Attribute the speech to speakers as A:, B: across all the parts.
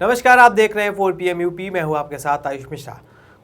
A: नमस्कार, आप देख रहे हैं 4PM यूपी। मैं हूं आपके साथ आयुष मिश्रा।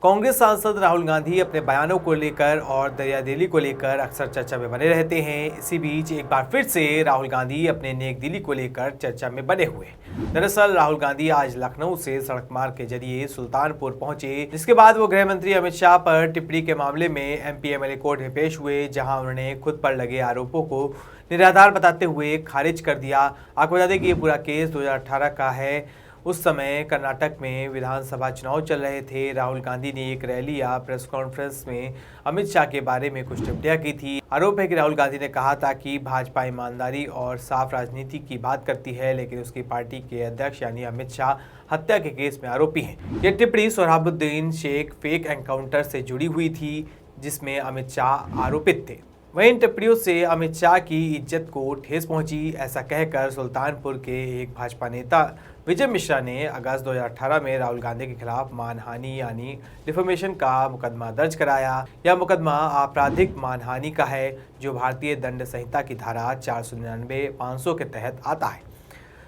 A: कांग्रेस सांसद राहुल गांधी अपने बयानों को लेकर और दरियादिली को लेकर अक्सर चर्चा में बने रहते हैं। इसी बीच एक बार फिर से राहुल गांधी अपने नेक दिली को लेकर चर्चा में बने हुए हैं। दरअसल राहुल गांधी आज लखनऊ से सड़क मार्ग के जरिए सुल्तानपुर पहुंचे, जिसके बाद वो गृह मंत्री अमित शाह पर टिप्पणी के मामले में MP-MLA कोर्ट में पेश हुए, जहां उन्होंने खुद पर लगे आरोपों को निराधार बताते हुए खारिज कर दिया। आपको बता दें कि ये पूरा केस 2018 का है। उस समय कर्नाटक में विधानसभा चुनाव चल रहे थे। राहुल गांधी ने एक रैली या प्रेस कॉन्फ्रेंस में अमित शाह के बारे में कुछ टिप्पणियां की थी। आरोप है कि राहुल गांधी ने कहा था कि भाजपा ईमानदारी और साफ राजनीति की बात करती है, लेकिन उसकी पार्टी के अध्यक्ष यानी अमित शाह हत्या के केस में आरोपी हैं। यह टिप्पणी सोहराबुद्दीन शेख फेक एनकाउंटर से जुड़ी हुई थी, जिसमें अमित शाह आरोपित थे। वहीं इन टिप्पणियों से अमित शाह की इज्जत को ठेस पहुंची। ऐसा कहकर सुल्तानपुर के एक भाजपा नेता विजय मिश्रा ने अगस्त 2018 में राहुल गांधी के खिलाफ मानहानि यानी डिफेमेशन का मुकदमा दर्ज कराया। यह मुकदमा आपराधिक मानहानि का है, जो भारतीय दंड संहिता की धारा 499, 500 के तहत आता है।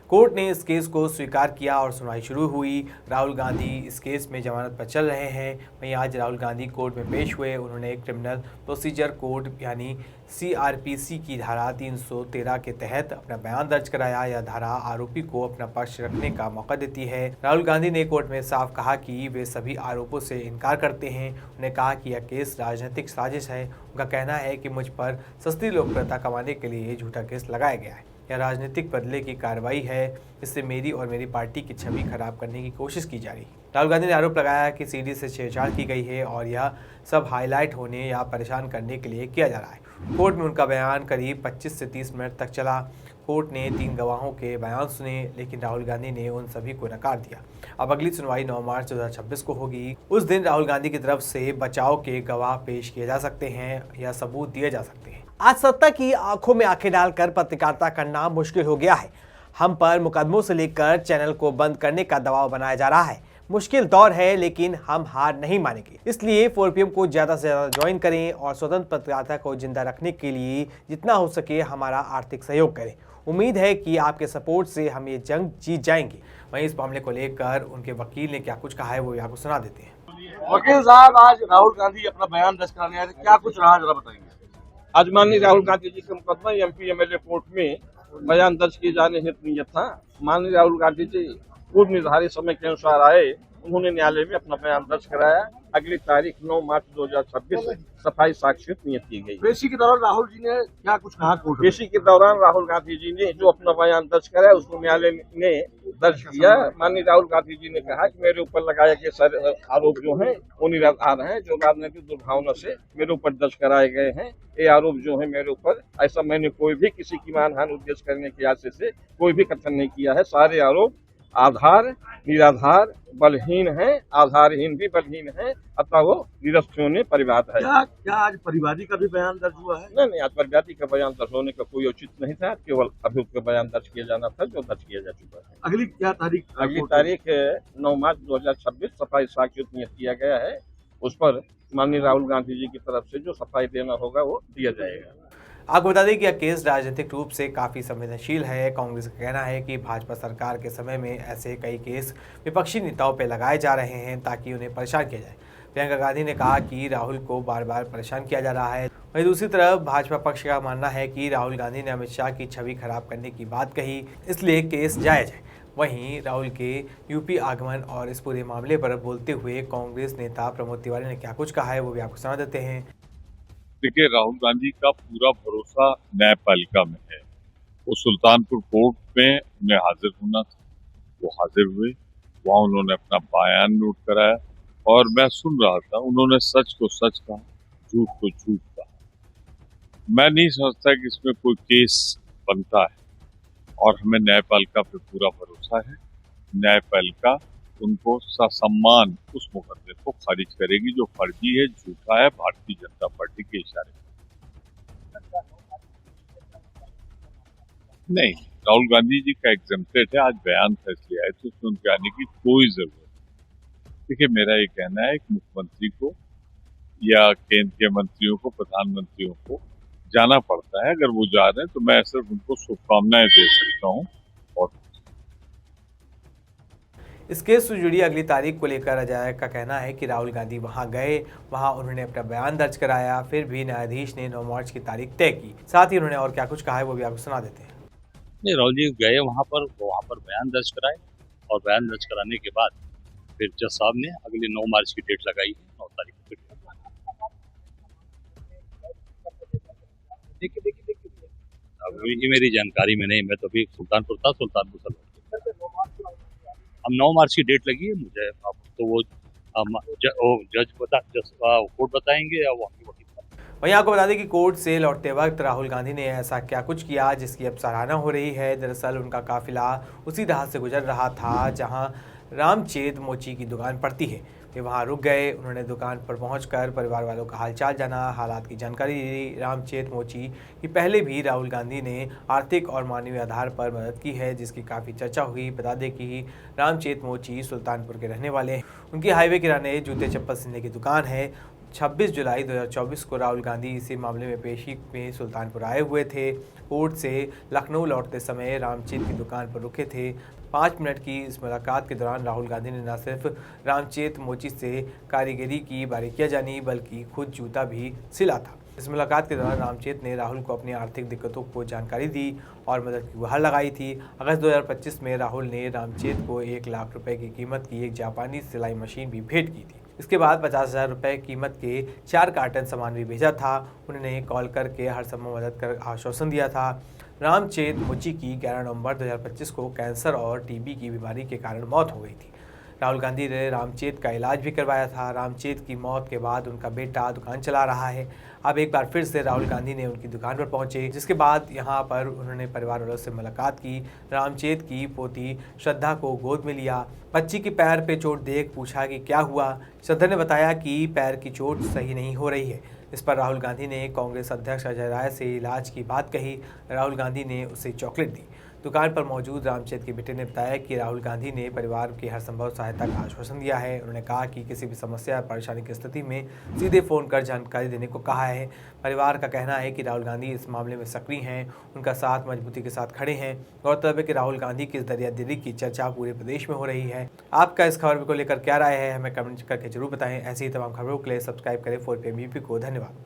A: कोर्ट ने इस केस को स्वीकार किया और सुनवाई शुरू हुई। राहुल गांधी इस केस में जमानत पर चल रहे हैं। वहीं आज राहुल गांधी कोर्ट में पेश हुए। उन्होंने क्रिमिनल प्रोसीजर कोड यानी CRPC की धारा 313 के तहत अपना बयान दर्ज कराया। यह धारा आरोपी को अपना पक्ष रखने का मौका देती है। राहुल गांधी ने कोर्ट में साफ कहा कि वे सभी आरोपों से इनकार करते हैं। उन्होंने कहा कि यह केस राजनीतिक साजिश है। उनका कहना है कि मुझ पर सस्ती लोकप्रियता कमाने के लिए झूठा केस लगाया गया है। यह राजनीतिक बदले की कार्रवाई है, इससे मेरी और मेरी पार्टी की छवि खराब करने की कोशिश की जा रही है। राहुल गांधी ने आरोप लगाया कि CD से छेड़छाड़ की गई है और यह सब हाईलाइट होने या परेशान करने के लिए किया जा रहा है। कोर्ट में उनका बयान करीब 25 से 30 मिनट तक चला। कोर्ट ने 3 गवाहों के बयान सुने, लेकिन राहुल गांधी ने उन सभी को नकार दिया। अब अगली सुनवाई 9 मार्च 2026 को होगी। उस दिन राहुल गांधी की तरफ से बचाव के गवाह पेश किए जा सकते हैं या सबूत दिए जा सकते हैं। आज सत्ता की आंखों में आंखें डालकर पत्रकारिता करना मुश्किल हो गया है। हम पर मुकदमों से लेकर चैनल को बंद करने का दबाव बनाया जा रहा है। मुश्किल दौर है, लेकिन हम हार नहीं मानेंगे। इसलिए 4PM को ज्यादा से ज्यादा ज्वाइन करें और स्वतंत्र पत्रकारिता को जिंदा रखने के लिए जितना हो सके हमारा आर्थिक सहयोग करें। उम्मीद है कि आपके सपोर्ट से हम ये जंग जीत जाएंगे। वहीं इस मामले को लेकर उनके वकील ने क्या कुछ कहा है, वो आपको सुना देते हैं।
B: वकील साहब, आज राहुल गांधी अपना बयान दर्ज कराने आए थे, क्या कुछ रहा जरा बताइए।
C: आज माननीय राहुल गांधी जी का मुकदमा MP-MLA कोर्ट में बयान दर्ज किए जाने हेतु नियत था। माननीय राहुल गांधी जी पूर्व निर्धारित समय के अनुसार आए। उन्होंने न्यायालय में अपना बयान दर्ज कराया। अगली तारीख 9 मार्च 2026 सफाई साक्ष्य नियत की गई।
B: पेशी के दौरान राहुल जी ने क्या कुछ कहा कोर्ट में?
C: पेशी के दौरान राहुल गांधी जी ने जो अपना बयान दर्ज कराया उसको न्यायालय ने दर्ज किया। माननीय राहुल गांधी जी ने कहा कि मेरे ऊपर लगाए गए सारे आरोप जो हैं वो निराधार हैं, जो राजनीतिक दुर्भावना से मेरे ऊपर दर्ज कराए गए हैं। ये आरोप जो है मेरे ऊपर, ऐसा मैंने कोई भी किसी की मानहानि उद्देश्य करने के आशय से कोई भी कथन नहीं किया है। सारे आरोप आधार निराधार बलहीन है, आधारहीन भी बलहीन है, अतः वो निरस्त होने परिवाद है।
B: क्या आज परिवादी का भी बयान दर्ज हुआ है?
C: नहीं, आज परिवादी का बयान दर्ज होने का कोई औचित नहीं था। केवल अभियुक्त का बयान दर्ज किया जाना था, जो दर्ज किया जा चुका है।
B: अगली क्या तारीख?
C: अगली तारीख 9 मार्च 2026 सफाई साक्ष्य नियत किया गया है। उस पर माननीय राहुल गांधी जी की तरफ से जो सफाई देना होगा वो दिया जाएगा।
A: आपको बता दें कि यह केस राजनीतिक रूप से काफ़ी संवेदनशील है। कांग्रेस का कहना है कि भाजपा सरकार के समय में ऐसे कई केस विपक्षी नेताओं पर लगाए जा रहे हैं ताकि उन्हें परेशान किया जाए। प्रियंका गांधी ने कहा कि राहुल को बार बार परेशान किया जा रहा है। वहीं दूसरी तरफ भाजपा पक्ष का मानना है कि राहुल गांधी ने अमित शाह की छवि खराब करने की बात कही, इसलिए केस जायज है। वहीं राहुल के यूपी आगमन और इस पूरे मामले पर बोलते हुए कांग्रेस नेता प्रमोद तिवारी ने क्या कुछ कहा है, वो भी आपको सुना देते हैं।
D: देखिए, राहुल गांधी का पूरा भरोसा न्यायपालिका में है। वो सुल्तानपुर कोर्ट में उन्हें हाजिर होना था, वो हाजिर हुए। वहाँ उन्होंने अपना बयान नोट कराया और मैं सुन रहा था। उन्होंने सच को सच कहा, झूठ को झूठ कहा। मैं नहीं समझता कि इसमें कोई केस बनता है और हमें न्यायपालिका पे पूरा भरोसा है। न्यायपालिका उनको ससम्मान उस मुकदमे को खारिज करेगी जो फर्जी है, झूठा है, भारतीय जनता पार्टी के इशारे पर। नहीं, राहुल गांधी जी का एग्जेम्प्टेड है। आज बयान था इसलिए आए, तो उसमें उनके आने की कोई जरूरत नहीं। देखिए, मेरा ये कहना है कि मुख्यमंत्री को या केंद्रीय मंत्रियों को, प्रधानमंत्रियों को जाना पड़ता है। अगर वो जा रहे हैं तो मैं सिर्फ उनको शुभकामनाएं दे सकता हूँ। और
A: इस केस से जुड़ी अगली तारीख को लेकर अजय का कहना है कि राहुल गांधी वहां गए, वहां उन्होंने अपना बयान दर्ज कराया, फिर भी न्यायाधीश ने 9 मार्च की तारीख तय की। साथ ही उन्होंने और क्या कुछ कहा है वो भी आपको सुना देते हैं।
E: नहीं, राहुल जी गए वहाँ पर बयान दर्ज कराए और बयान दर्ज कराने के बाद फिर जज साहब ने अगले 9 मार्च की डेट लगाई है, 9 तारीख को। अब ये मेरी जानकारी में नहीं, मैं तो अभी सुल्तानपुर था, सुल्तानपुर से लौट गया। अब 9 मार्च की डेट लगी है मुझे, अब तो वो कोर्ट बताएंगे या वो आपकी वकील।
A: वहीं आपको बता दें कि कोर्ट से लौटते वक्त राहुल गांधी ने ऐसा क्या कुछ किया जिसकी अब सराहना हो रही है। दरअसल उनका काफिला उसी राह से गुजर रहा था जहां रामचेत मोची की दुकान पड़ती है। वे वहां रुक गए। उन्होंने दुकान पर पहुंचकर परिवार वालों का हालचाल जाना, हालात की जानकारी दी। रामचेत मोची की पहले भी राहुल गांधी ने आर्थिक और मानवीय आधार पर मदद की है, जिसकी काफ़ी चर्चा हुई। बता दें कि रामचेत मोची सुल्तानपुर के रहने वाले हैं। उनकी हाईवे किराने जूते चप्पल सिलने की दुकान है। 26 जुलाई 2024 को राहुल गांधी इसी मामले में पेशी में सुल्तानपुर आए हुए थे। कोर्ट से लखनऊ लौटते समय रामचेत की दुकान पर रुके थे। 5 मिनट की इस मुलाकात के दौरान राहुल गांधी ने न सिर्फ रामचेत मोची से कारीगरी की बारीकियां जानी बल्कि खुद जूता भी सिला था। इस मुलाकात के दौरान रामचेत ने राहुल को अपनी आर्थिक दिक्कतों को जानकारी दी और मदद की गुहार लगाई थी। अगस्त 2025 में राहुल ने रामचेत को 1 लाख रुपए की कीमत की एक जापानी सिलाई मशीन भी भेंट की थी। इसके बाद 50,000 रुपये कीमत के 4 कार्टन सामान भी भेजा था। उन्होंने कॉल करके हर संभव मदद कर आश्वासन दिया था। रामचेत मोची की 11 नवंबर 2025 को कैंसर और टीबी की बीमारी के कारण मौत हो गई थी। राहुल गांधी ने रामचेत का इलाज भी करवाया था। रामचेत की मौत के बाद उनका बेटा दुकान चला रहा है। अब एक बार फिर से राहुल गांधी ने उनकी दुकान पर पहुंचे, जिसके बाद यहां पर उन्होंने परिवार वालों से मुलाकात की। रामचेत की पोती श्रद्धा को गोद में लिया। बच्ची की पैर पे चोट देख पूछा कि क्या हुआ। श्रद्धा ने बताया कि पैर की चोट सही नहीं हो रही है। इस पर राहुल गांधी ने कांग्रेस अध्यक्ष अजय राय से इलाज की बात कही। राहुल गांधी ने उसे चॉकलेट दी। दुकान पर मौजूद रामचेत के बेटे ने बताया कि राहुल गांधी ने परिवार की हर संभव सहायता का आश्वासन दिया है। उन्होंने कहा कि किसी भी समस्या या परेशानी की स्थिति में सीधे फ़ोन कर जानकारी देने को कहा है। परिवार का कहना है कि राहुल गांधी इस मामले में सक्रिय हैं, उनका साथ मजबूती के साथ खड़े हैं। गौरतलब है कि राहुल गांधी की इस दरियादिली की चर्चा पूरे प्रदेश में हो रही है। आपका इस खबर को लेकर क्या राय है, हमें कमेंट करके जरूर बताएं। ऐसी ही तमाम खबरों के लिए सब्सक्राइब करें 4PM यूपी को। धन्यवाद।